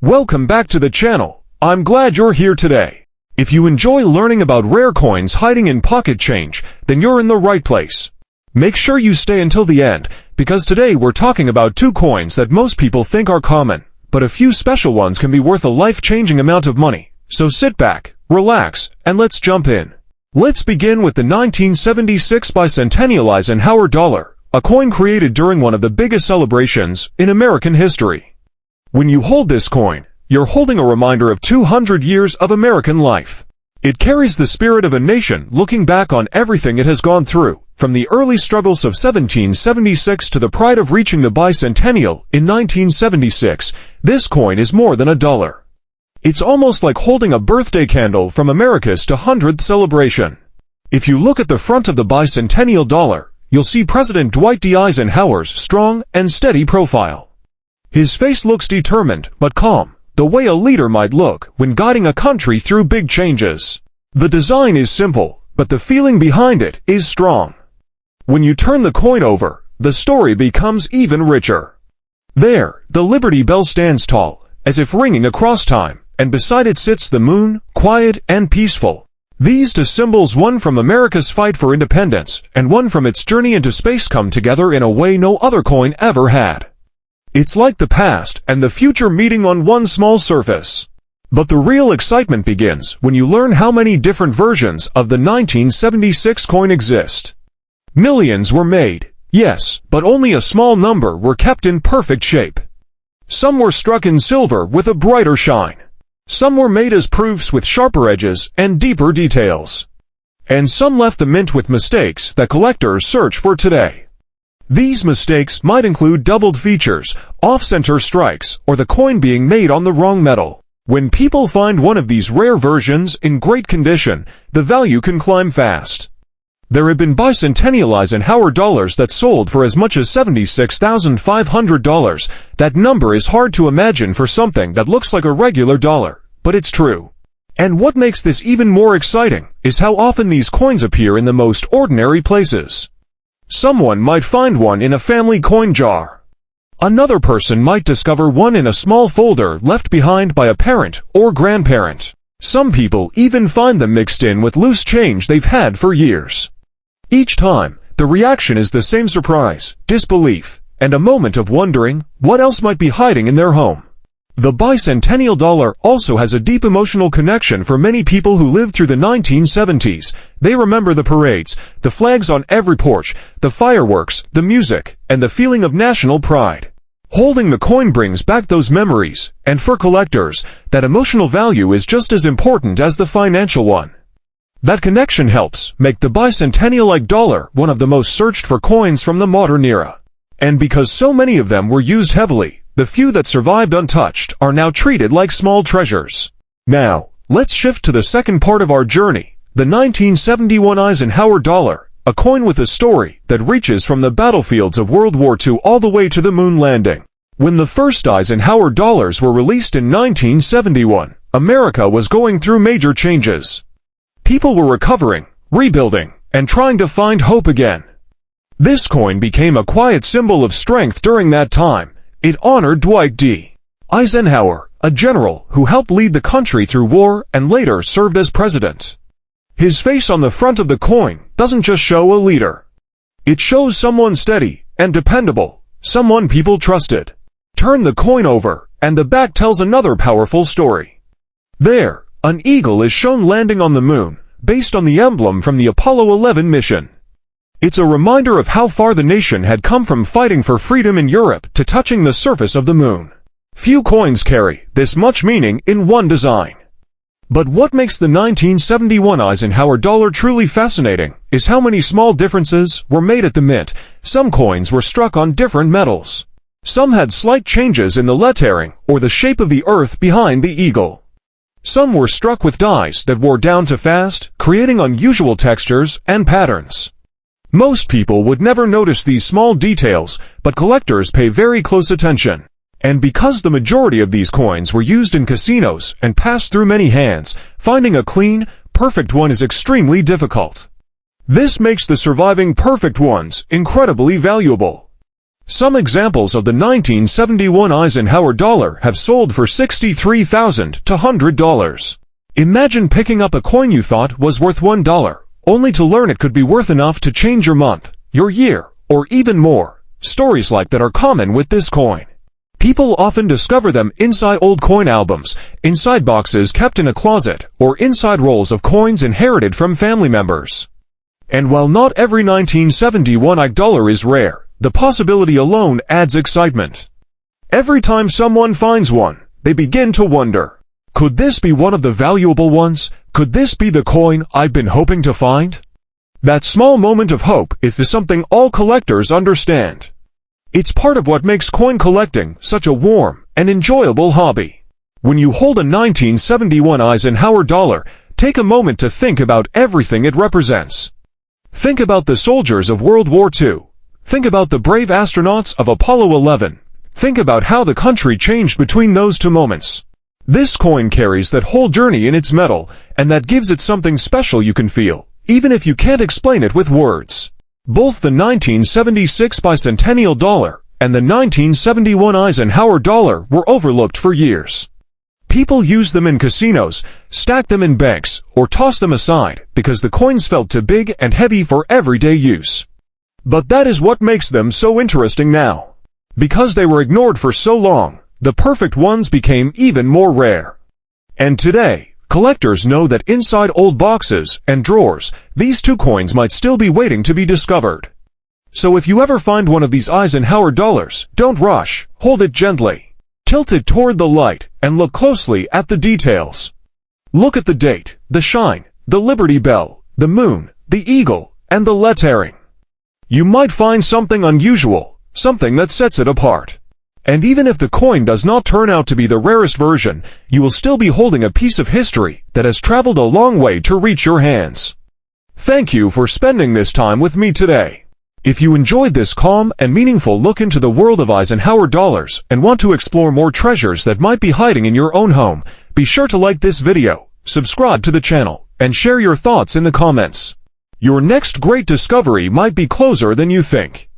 Welcome back to the channel. I'm glad you're here today. If you enjoy learning about rare coins hiding in pocket change, then you're in the right place. Make sure you stay until the end, because today we're talking about two coins that most people think are common, but a few special ones can be worth a life-changing amount of money. So sit back, relax, and let's jump in. Let's begin with the 1976 Bicentennial Eisenhower Dollar, a coin created during one of the biggest celebrations in American history. When you hold this coin, you're holding a reminder of 200 years of American life. It carries the spirit of a nation looking back on everything it has gone through, from the early struggles of 1776 to the pride of reaching the bicentennial in 1976. This coin is more than a dollar. It's almost like holding a birthday candle from America's 200th celebration. If you look at the front of the bicentennial dollar, you'll see President Dwight D. Eisenhower's strong and steady profile. His face looks determined but calm, the way a leader might look when guiding a country through big changes. The design is simple, but the feeling behind it is strong. When you turn the coin over, the story becomes even richer. There, the Liberty Bell stands tall, as if ringing across time, and beside it sits the moon, quiet and peaceful. These two symbols, one from America's fight for independence, and one from its journey into space, come together in a way no other coin ever had. It's like the past and the future meeting on one small surface. But the real excitement begins when you learn how many different versions of the 1976 coin exist. Millions were made, yes, but only a small number were kept in perfect shape. Some were struck in silver with a brighter shine. Some were made as proofs with sharper edges and deeper details. And some left the mint with mistakes that collectors search for today. These mistakes might include doubled features, off-center strikes, or the coin being made on the wrong metal. When people find one of these rare versions in great condition, the value can climb fast. There have been bicentennial Eisenhower dollars that sold for as much as $76,500. That number is hard to imagine for something that looks like a regular dollar, but it's true. And what makes this even more exciting is how often these coins appear in the most ordinary places. Someone might find one in a family coin jar. Another person might discover one in a small folder left behind by a parent or grandparent. Some people even find them mixed in with loose change they've had for years. Each time, the reaction is the same: surprise, disbelief, and a moment of wondering what else might be hiding in their home. The bicentennial dollar also has a deep emotional connection for many people who lived through the 1970s. They remember the parades, the flags on every porch, the fireworks, the music, and the feeling of national pride. Holding the coin brings back those memories, and for collectors, that emotional value is just as important as the financial one. That connection helps make the bicentennial dollar one of the most searched for coins from the modern era. And because so many of them were used heavily, the few that survived untouched are now treated like small treasures. Now, let's shift to the second part of our journey, the 1971 Eisenhower Dollar, a coin with a story that reaches from the battlefields of World War II all the way to the moon landing. When the first Eisenhower dollars were released in 1971, America was going through major changes. People were recovering, rebuilding, and trying to find hope again. This coin became a quiet symbol of strength during that time. It honored Dwight D. Eisenhower, a general who helped lead the country through war and later served as president. His face on the front of the coin doesn't just show a leader. It shows someone steady and dependable, someone people trusted. Turn the coin over, and the back tells another powerful story. There, an eagle is shown landing on the moon, based on the emblem from the Apollo 11 mission. It's a reminder of how far the nation had come from fighting for freedom in Europe to touching the surface of the moon. Few coins carry this much meaning in one design. But what makes the 1971 Eisenhower dollar truly fascinating is how many small differences were made at the mint. Some coins were struck on different metals. Some had slight changes in the lettering or the shape of the earth behind the eagle. Some were struck with dyes that wore down too fast, creating unusual textures and patterns. Most people would never notice these small details, but collectors pay very close attention. And because the majority of these coins were used in casinos and passed through many hands, finding a clean, perfect one is extremely difficult. This makes the surviving perfect ones incredibly valuable. Some examples of the 1971 Eisenhower dollar have sold for $63,000 to $100. Imagine picking up a coin you thought was worth $1, only to learn it could be worth enough to change your month, your year, or even more. Stories like that are common with this coin. People often discover them inside old coin albums, inside boxes kept in a closet, or inside rolls of coins inherited from family members. And while not every 1971 dollar is rare, the possibility alone adds excitement. Every time someone finds one, they begin to wonder, could this be one of the valuable ones? Could this be the coin I've been hoping to find? That small moment of hope is something all collectors understand. It's part of what makes coin collecting such a warm and enjoyable hobby. When you hold a 1971 Eisenhower dollar, take a moment to think about everything it represents. Think about the soldiers of World War II. Think about the brave astronauts of Apollo 11. Think about how the country changed between those two moments. This coin carries that whole journey in its metal, and that gives it something special you can feel, even if you can't explain it with words. Both the 1976 Bicentennial Dollar and the 1971 Eisenhower Dollar were overlooked for years. People used them in casinos, stacked them in banks, or tossed them aside because the coins felt too big and heavy for everyday use. But that is what makes them so interesting now. Because they were ignored for so long, the perfect ones became even more rare. And today, collectors know that inside old boxes and drawers, these two coins might still be waiting to be discovered. So if you ever find one of these Eisenhower dollars, don't rush, hold it gently. Tilt it toward the light, and look closely at the details. Look at the date, the shine, the Liberty Bell, the moon, the eagle, and the lettering. You might find something unusual, something that sets it apart. And even if the coin does not turn out to be the rarest version, you will still be holding a piece of history that has traveled a long way to reach your hands. Thank you for spending this time with me today. If you enjoyed this calm and meaningful look into the world of Eisenhower dollars and want to explore more treasures that might be hiding in your own home, be sure to like this video, subscribe to the channel, and share your thoughts in the comments. Your next great discovery might be closer than you think.